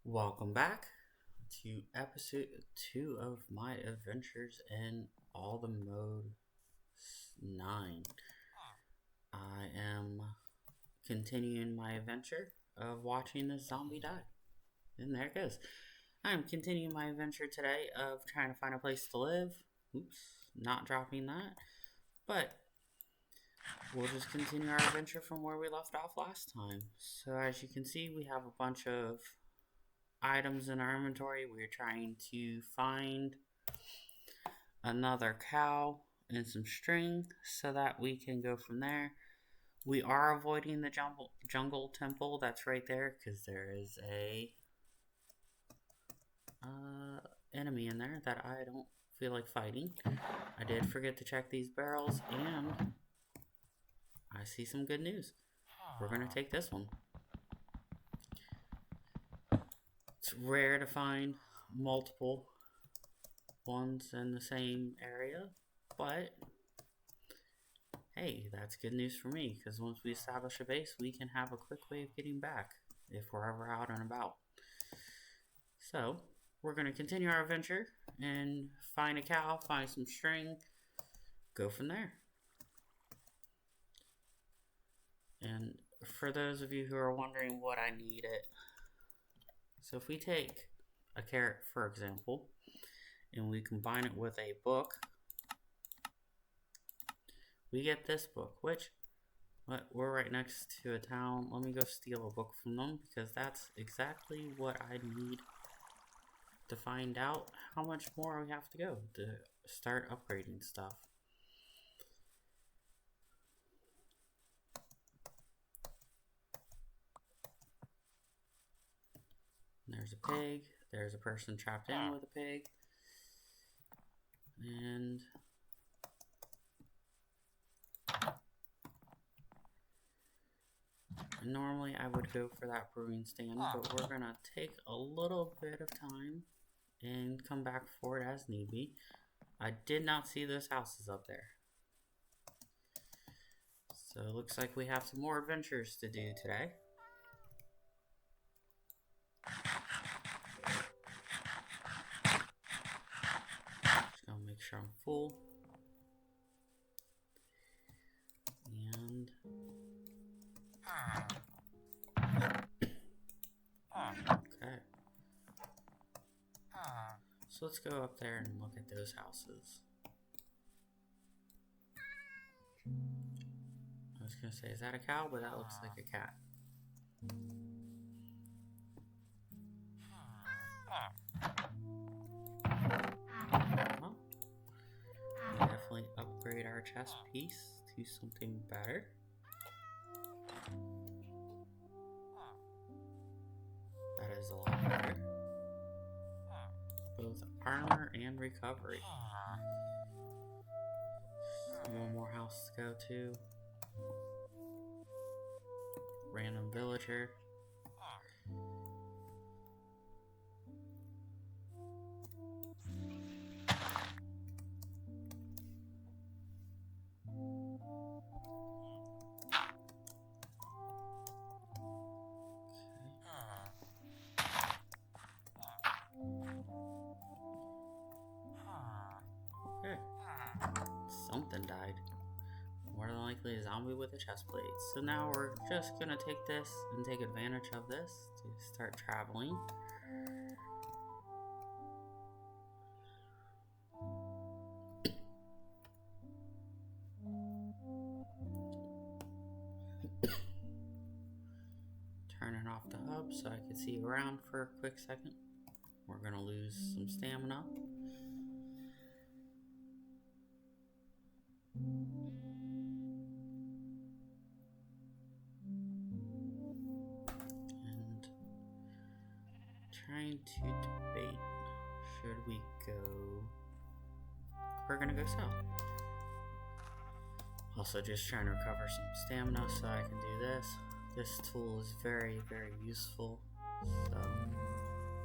Welcome back to episode 2 of my adventures in All the Mode 9. I am continuing my adventure of watching this zombie die. And there it goes. I'm continuing my adventure today of trying to find a place to live. Oops, not dropping that. But we'll just continue our adventure from where we left off last time. So as you can see, we have a bunch of items in our inventory. We're trying to find another cow and some string so that we can go from there. We are avoiding the jungle temple that's right there because there is a enemy in there that I don't feel like fighting. I did forget to check these barrels, and I see some good news. We're going to take this one. It's rare to find multiple ones in the same area, but hey, that's good news for me, because once we establish a base, we can have a quick way of getting back if we're ever out and about. So, we're going to continue our adventure and find a cow, find some string, go from there. And for those of you who are wondering what I need it, so if we take a carrot, for example, and we combine it with a book, we get this book, which we're right next to a town. Let me go steal a book from them, because that's exactly what I need to find out how much more we have to go to start upgrading stuff. There's a pig. There's a person trapped in with a pig. And normally I would go for that brewing stand, but we're gonna take a little bit of time and come back for it as need be. I did not see those houses up there. So it looks like we have some more adventures to do today. Just gonna make sure I'm full. And okay. So let's go up there and look at those houses. I was gonna say, is that a cow? But that looks like a cat. Well, we definitely upgrade our chest piece to something better. That is a lot better. Both armor and recovery. One more house to go to. Random villager. Okay. Something died. More than likely a zombie with a chest plate. So now we're just gonna take this and take advantage of this to start traveling. Turning off the hub so I can see around for a quick second. We're gonna lose some stamina. And trying to debate, should we go? We're gonna go south. Also just trying to recover some stamina so I can do this. This tool is very, very useful. So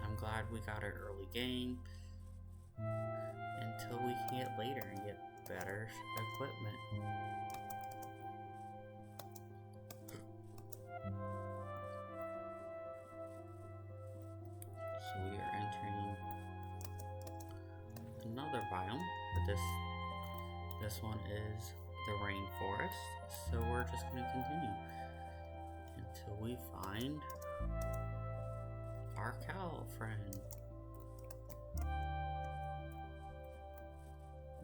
I'm glad we got it early game until we can get later and get better equipment. this one is the rainforest, so we're just going to continue until we find our cow friend.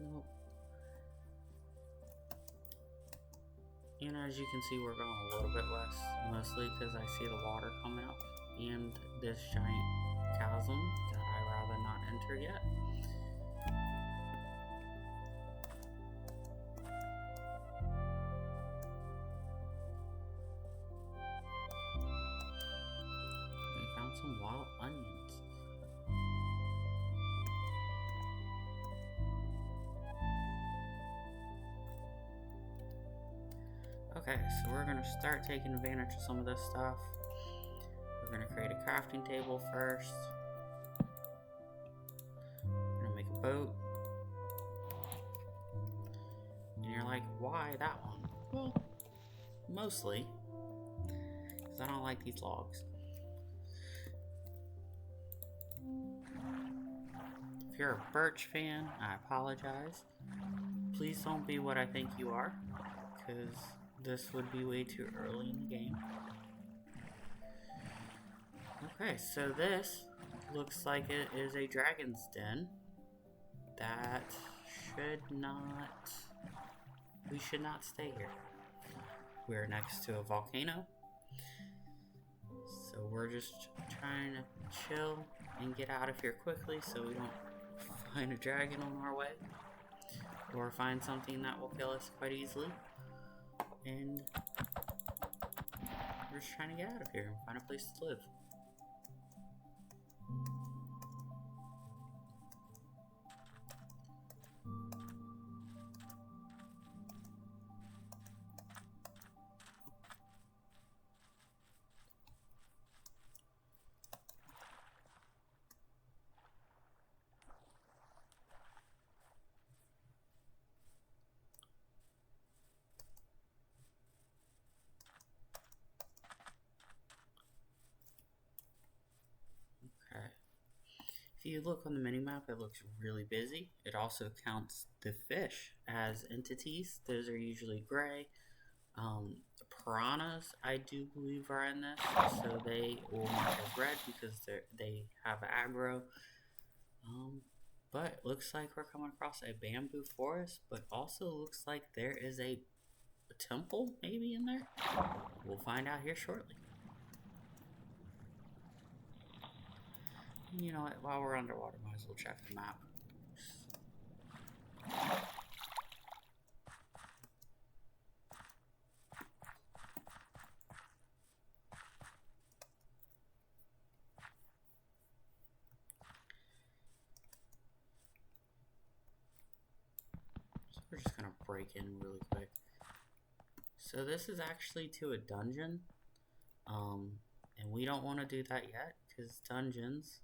Nope. And as you can see, we're going a little bit less, mostly because I see the water coming up and this giant chasm that I'd rather not enter yet. We found some wild onions. Okay, so we're going to start taking advantage of some of this stuff. We're going to create a crafting table first. We're going to make a boat. And you're like, why that one? Well, mostly because I don't like these logs. If you're a birch fan, I apologize. Please don't be what I think you are, because this would be way too early in the game. Okay, so this looks like it is a dragon's den. That should not... We should not stay here. We're next to a volcano. So we're just trying to chill and get out of here quickly so we don't find a dragon on our way. Or find something that will kill us quite easily. And we're just trying to get out of here and find a place to live. If you look on the minimap, it looks really busy. It also counts the fish as entities. Those are usually gray. Piranhas, I do believe, are in this, so they will mark as red because they have aggro. But it looks like we're coming across a bamboo forest, but also looks like there is a temple maybe in there. We'll find out here shortly. You know what, while we're underwater, might as well check the map. So we're just gonna break in really quick. So this is actually to a dungeon. And we don't want to do that yet, because dungeons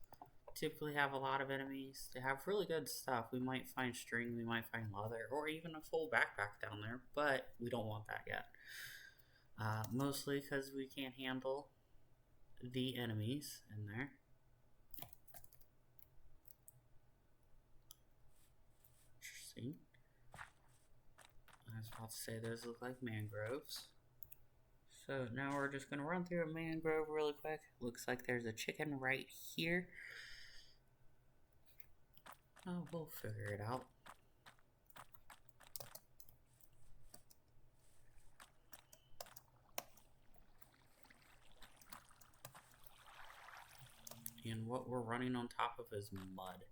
typically have a lot of enemies. They have really good stuff. We might find string, we might find leather, or even a full backpack down there, but we don't want that yet. Mostly because we can't handle the enemies in there. Interesting. I was about to say those look like mangroves. So now we're just going to run through a mangrove really quick. Looks like there's a chicken right here. Oh, we'll figure it out. And what we're running on top of is mud.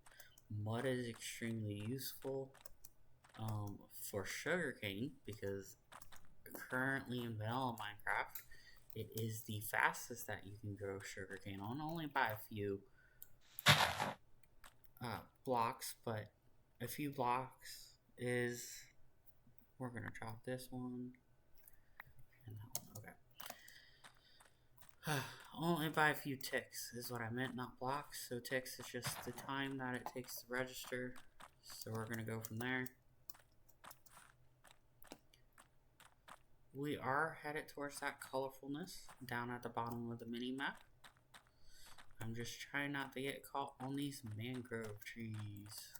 Mud is extremely useful for sugarcane, because currently in vanilla Minecraft, it is the fastest that you can grow sugarcane on, only by a few blocks, but a few blocks is, we're gonna drop this one and that one. Okay. Only by a few ticks is what I meant, not blocks. So ticks is just the time that it takes to register. So we're gonna go from there. We are headed towards that colorfulness down at the bottom of the mini map. I'm just trying not to get caught on these mangrove trees.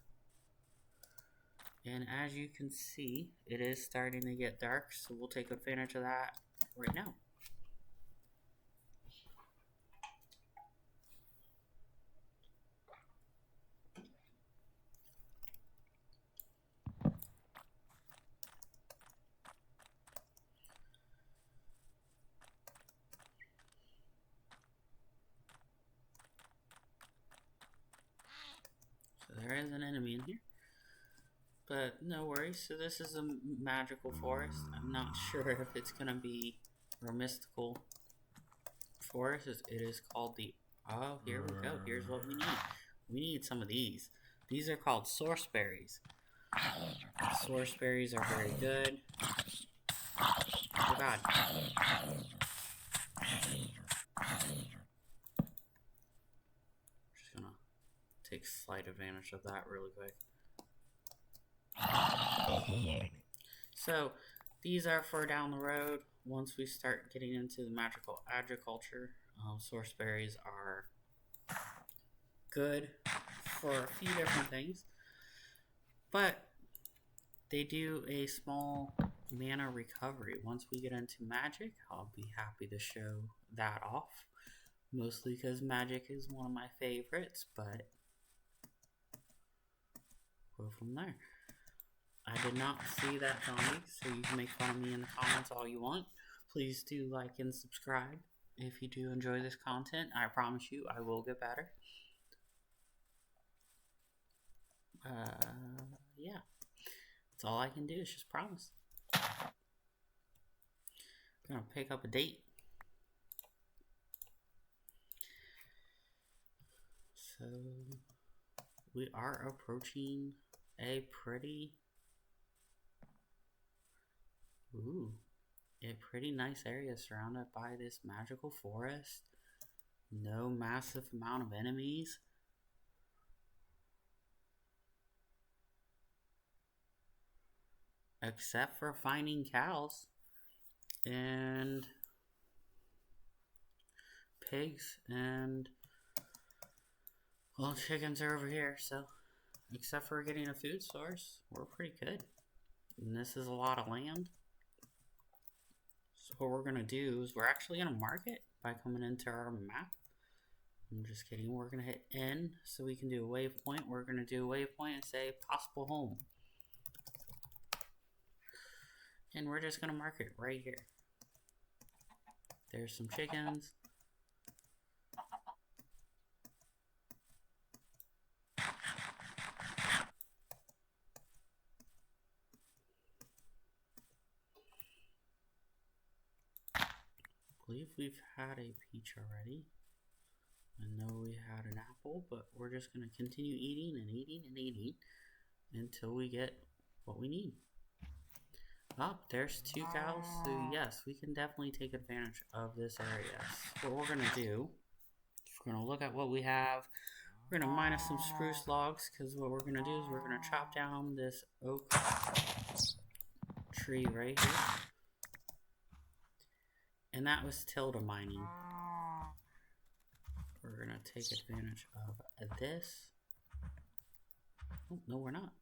And as you can see, it is starting to get dark, so we'll take advantage of that right now. So there is an enemy in here. But no worries, so this is a magical forest. I'm not sure if it's gonna be a mystical forest. It is called the... Oh, here we go. Here's what we need. We need some of these. These are called source berries. Source berries are very good. Oh god. Just gonna take slight advantage of that really quick. So, these are for down the road. Once we start getting into the magical agriculture, source berries are good for a few different things. But they do a small mana recovery. Once we get into magic, I'll be happy to show that off. Mostly because magic is one of my favorites, but go from there. I did not see that zombie, so you can make fun of me in the comments all you want. Please do like and subscribe if you do enjoy this content. I promise you I will get better. Yeah. That's all I can do is just promise. I'm gonna pick up a date. So we are approaching a pretty nice area surrounded by this magical forest. No massive amount of enemies. Except for finding cows and pigs and, well, chickens are over here, so except for getting a food source, we're pretty good. And this is a lot of land. So what we're gonna do is we're actually gonna mark it by coming into our map. I'm just kidding. We're gonna hit N so we can do a waypoint. We're gonna do a waypoint and say possible home. And we're just gonna mark it right here. There's some chickens. I believe we've had a peach already. I know we had an apple, but we're just gonna continue eating and eating and eating until we get what we need. Oh, there's 2 cows, so yes, we can definitely take advantage of this area. So what we're going to do, we're going to look at what we have. We're going to minus some spruce logs, because what we're going to do is we're going to chop down this oak tree right here. And that was tilde mining. We're going to take advantage of this. Oh, no, we're not.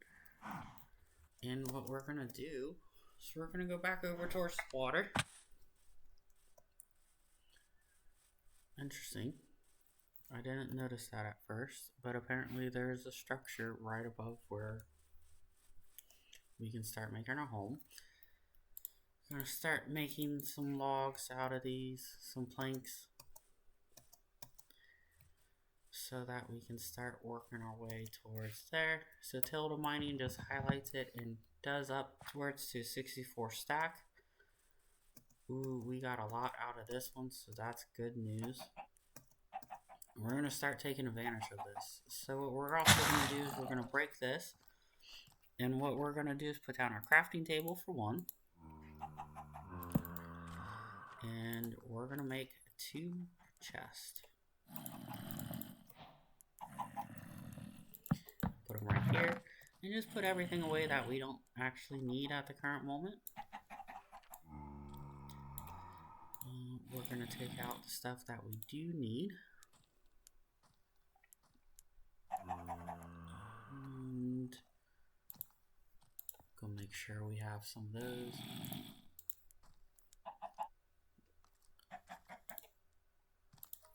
And what we're going to do, so we're going to go back over towards the water. Interesting. I didn't notice that at first, but apparently there's a structure right above where we can start making our home. I'm going to start making some logs out of these, some planks, so that we can start working our way towards there. So tilde mining just highlights it and does upwards to 64 stack. Ooh, we got a lot out of this one, so that's good news. We're going to start taking advantage of this. So what we're also going to do is we're going to break this. And what we're going to do is put down our crafting table for one. And we're going to make 2 chests. Put them right here. And just put everything away that we don't actually need at the current moment. We're going to take out the stuff that we do need. And sure we have some of those.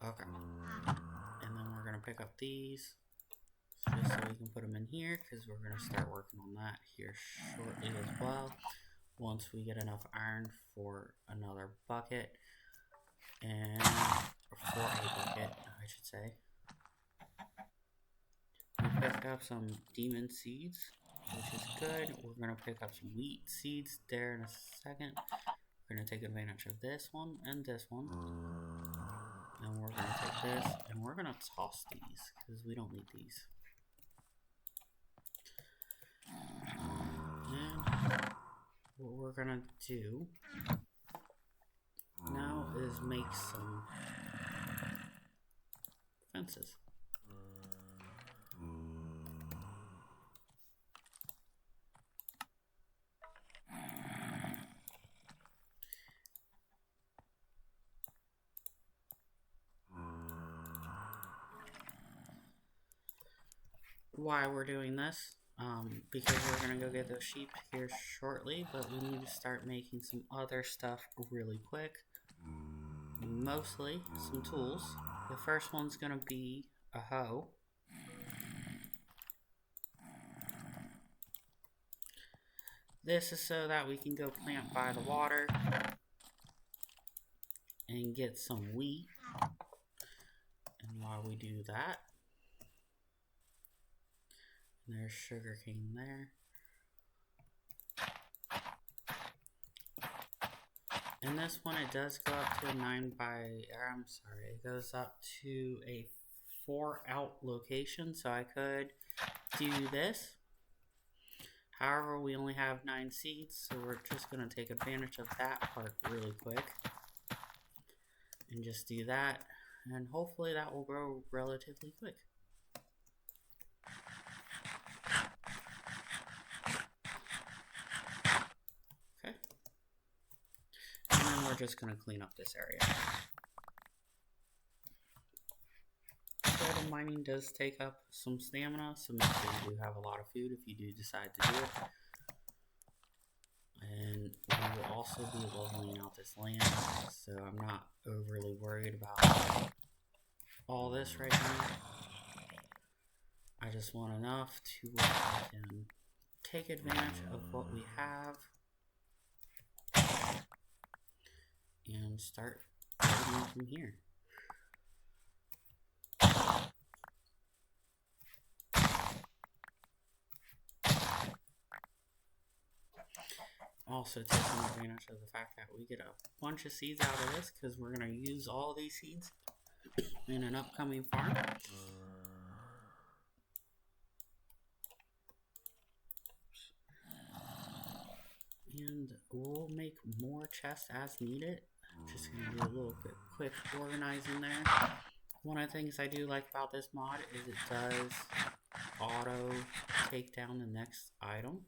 Okay. And then we're going to pick up these just so we can put them in here, because we're going to start working on that here shortly as well. Once we get enough iron for another bucket, and for a bucket, I should say. We picked up some demon seeds, which is good. We're going to pick up some wheat seeds there in a second. We're going to take advantage of this one and this one. And we're going to take this and we're going to toss these because we don't need these. And what we're going to do now is make some fences. Why we're doing this, because we're going to go get those sheep here shortly, but we need to start making some other stuff really quick. Mostly some tools. The first one's going to be a hoe. This is so that we can go plant by the water and get some wheat. And while we do that, there's sugar cane there. And this one, it does go up to a it goes up to a 4-out location, so I could do this. However, we only have 9 seeds, so we're just going to take advantage of that part really quick. And just do that, and hopefully that will grow relatively quick. Okay. And then we're just going to clean up this area. So the mining does take up some stamina, so make sure you do have a lot of food if you do decide to do it. And we will also be leveling out this land, so I'm not overly worried about all this right now. I just want enough to where I can take advantage of what we have and start building from here. Also taking advantage of the fact that we get a bunch of seeds out of this, because we're going to use all these seeds in an upcoming farm. And we'll make more chests as needed. I'm just going to do a little bit quick organizing there. One of the things I do like about this mod is it does auto take down the next item.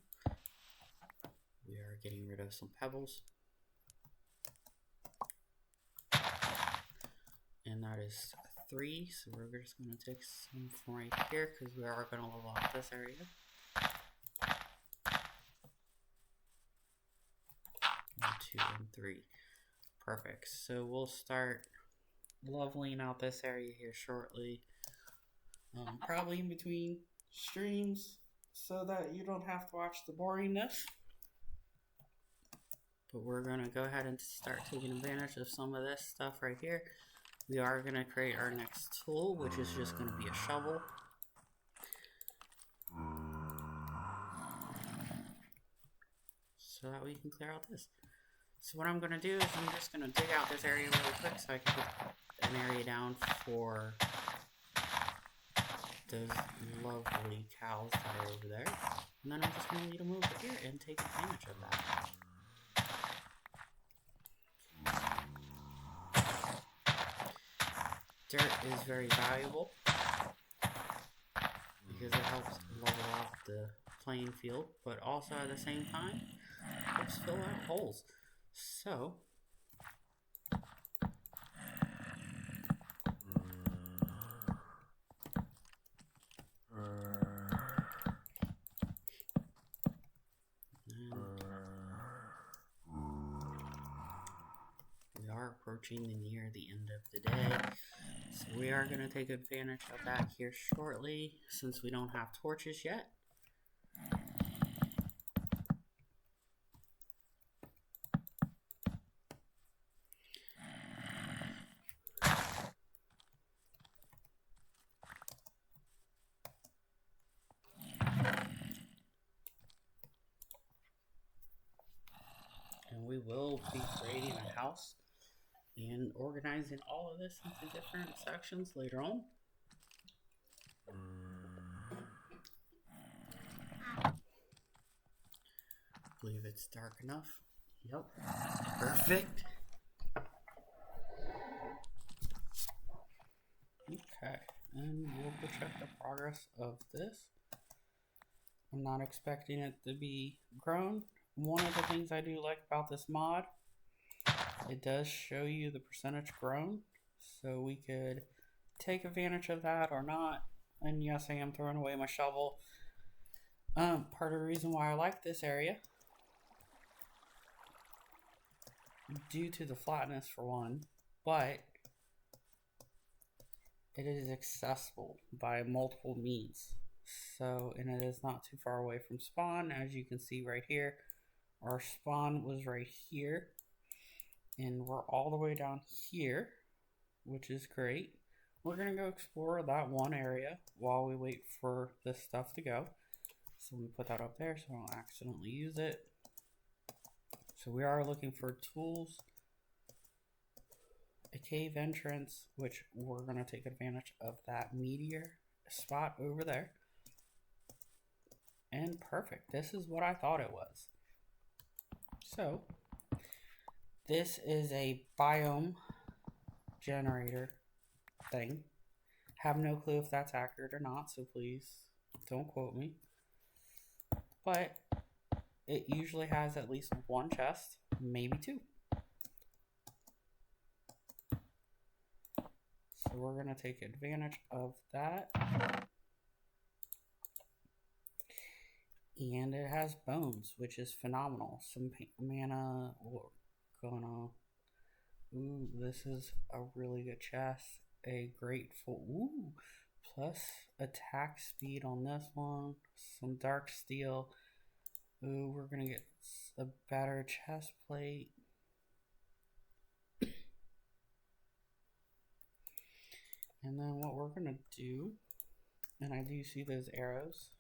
We are getting rid of some pebbles. And that is 3, so we're just going to take some from right here because we are going to level out this area. 1, 2, and 3. Perfect. So we'll start leveling out this area here shortly. Probably in between streams so that you don't have to watch the boringness. But we're going to go ahead and start taking advantage of some of this stuff right here. We are going to create our next tool, which is just going to be a shovel. So that we can clear out this. So what I'm going to do is I'm just going to dig out this area really quick so I can put an area down for those lovely cows that are over there. And then I'm just going to lead them over here and take advantage of that. Dirt is very valuable because it helps level out the playing field, but also at the same time helps fill out holes. So and approaching near the end of the day. So we are going to take advantage of that here shortly, since we don't have torches yet. And we will be creating a house and organizing all of this into different sections later on. I believe it's dark enough. Yep. Perfect. Okay, and we'll go check the progress of this. I'm not expecting it to be grown. One of the things I do like about this mod, it does show you the percentage grown, so we could take advantage of that or not. And yes, I am throwing away my shovel. Part of the reason why I like this area, due to the flatness for one, but it is accessible by multiple means. So, and it is not too far away from spawn. As you can see right here, our spawn was right here, and we're all the way down here, which is great. We're gonna go explore that one area while we wait for this stuff to go. So we put that up there so I don't accidentally use it. So we are looking for tools, a cave entrance, which we're going to take advantage of that meteor spot over there. And perfect. This is what I thought it was. So this is a biome generator thing. Have no clue if that's accurate or not, so please don't quote me. But it usually has at least one chest, maybe two. So we're going to take advantage of that. And it has bones, which is phenomenal. Some mana. Ooh, this is a really good chest. A grateful. Ooh, plus attack speed on this one. Some dark steel. Ooh, we're gonna get a better chest plate. And then what we're gonna do, and I do see those arrows.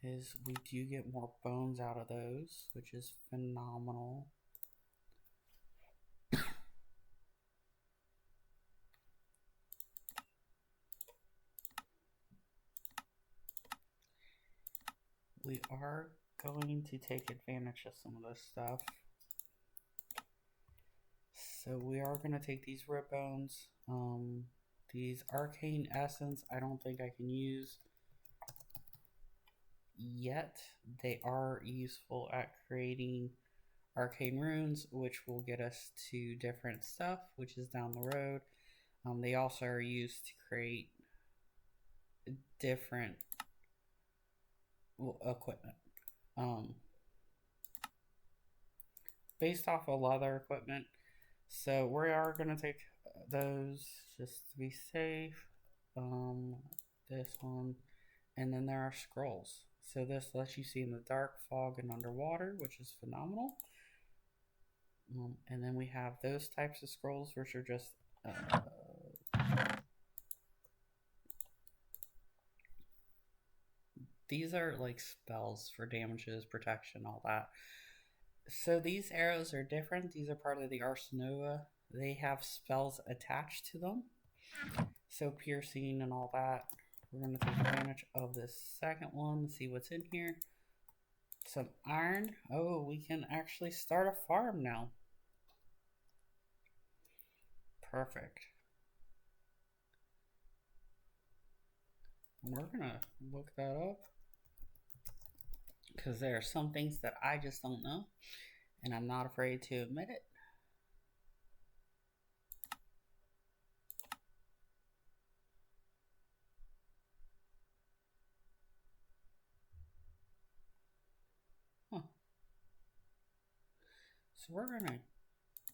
Is we do get more bones out of those, which is phenomenal. We are going to take advantage of some of this stuff. So we are going to take these rib bones. These arcane essence, I don't think I can use yet. They are useful at creating arcane runes, which will get us to different stuff, which is down the road. They also are used to create different equipment. Based off of leather equipment. So we are going to take those just to be safe. This one. And then there are scrolls. So this lets you see in the dark, fog, and underwater, which is phenomenal. And then we have those types of scrolls, which are just these are like spells for damages, protection, all that. So these arrows are different. These are part of the Ars Nova. They have spells attached to them. So piercing and all that. We're going to take advantage of this second one, see what's in here. Some iron. Oh, we can actually start a farm now. Perfect. We're going to look that up, because there are some things that I just don't know, and I'm not afraid to admit it. Huh. So we're going to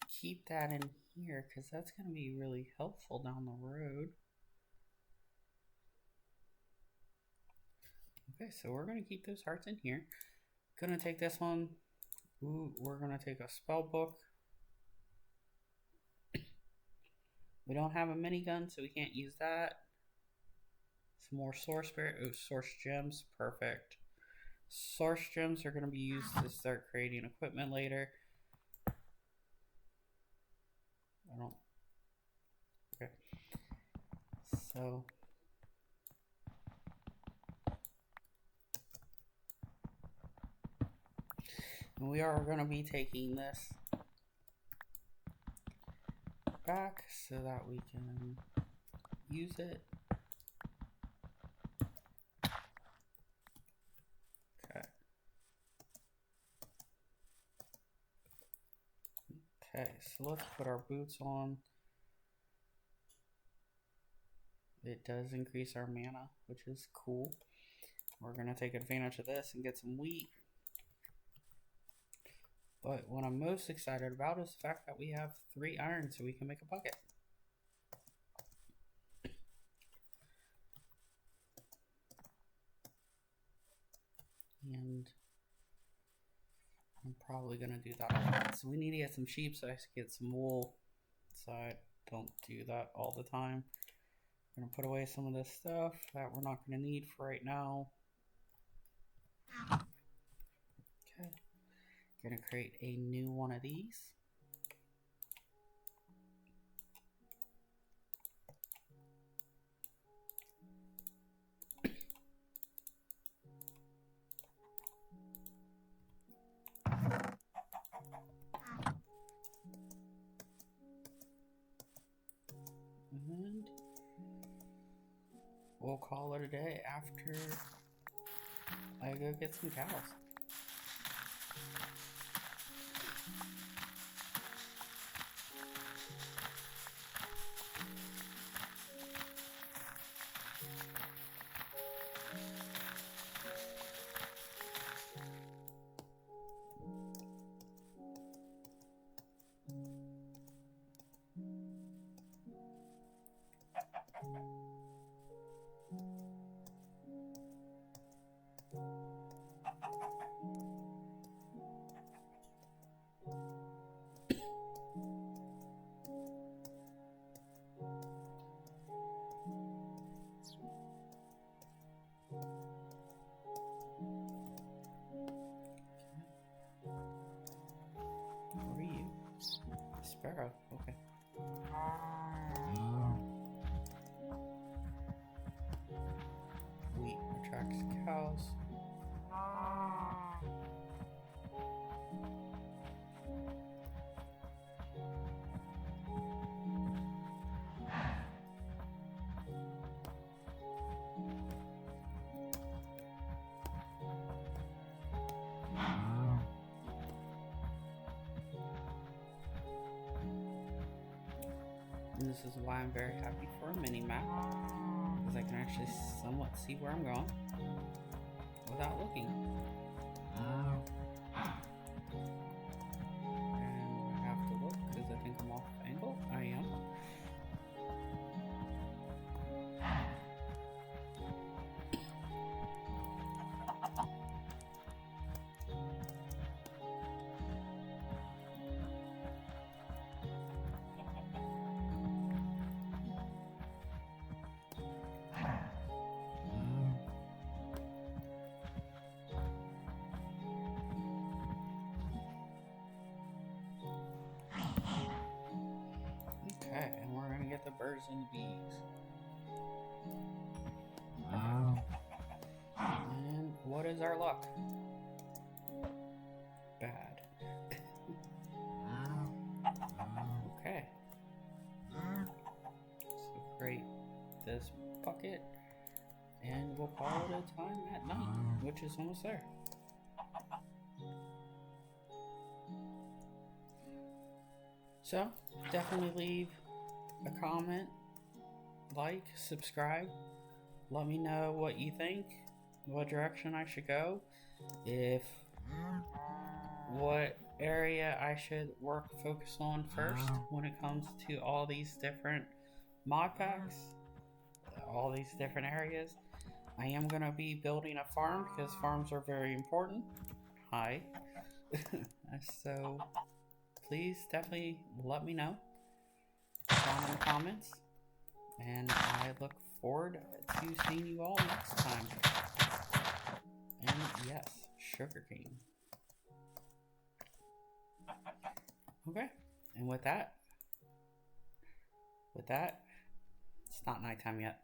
keep that in here because that's going to be really helpful down the road. Okay, so we're going to keep those hearts in here. Gonna take this one. Ooh, we're going to take a spell book. We don't have a minigun, so we can't use that. Some more source spirit. Oh, source gems. Perfect. Source gems are going to be used to start creating equipment later. I don't. Okay. So. And we are going to be taking this back so that we can use it. Okay. Okay, so let's put our boots on. It does increase our mana, which is cool. We're going to take advantage of this and get some wheat. But what I'm most excited about is the fact that we have 3 iron so we can make a bucket. And I'm probably going to do that a lot. So we need to get some sheep so I can get some wool. So I don't do that all the time. I'm going to put away some of this stuff that we're not going to need for right now. Okay. Going to create a new one of these. And we'll call it a day after I go get some cows. Sparrow, okay. Wheat attracts cows. And this is why I'm very happy for a mini-map, because I can actually somewhat see where I'm going without looking. And I have to look because I think I'm off angle. I am. Okay, and we're gonna get the birds and the bees. And what is our luck? Bad. Okay. So create this bucket, and we'll call it a time at night, which is almost there. So, definitely leave a comment, like, subscribe. Let me know what you think, what direction I should go, if what area I should focus on first when it comes to all these different mod packs, all these different areas. I am going to be building a farm because farms are very important. Hi. So please definitely let me know down in the comments, and I look forward to seeing you all next time. And yes, sugarcane. Okay, and with that, it's not nighttime yet.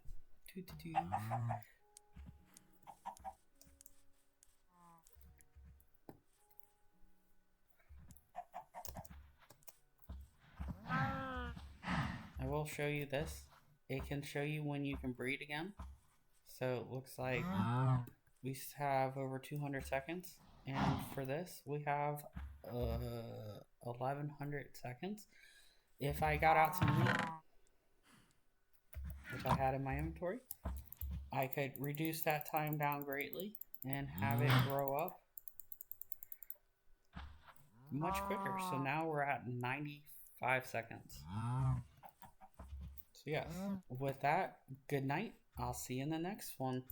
I will show you this. It can show you when you can breed again. So it looks like we have over 200 seconds. And for this, we have 1100 seconds. If I got out some meat, which I had in my inventory, I could reduce that time down greatly and have it grow up much quicker. So now we're at 95 seconds. So yes, with that, good night. I'll see you in the next one.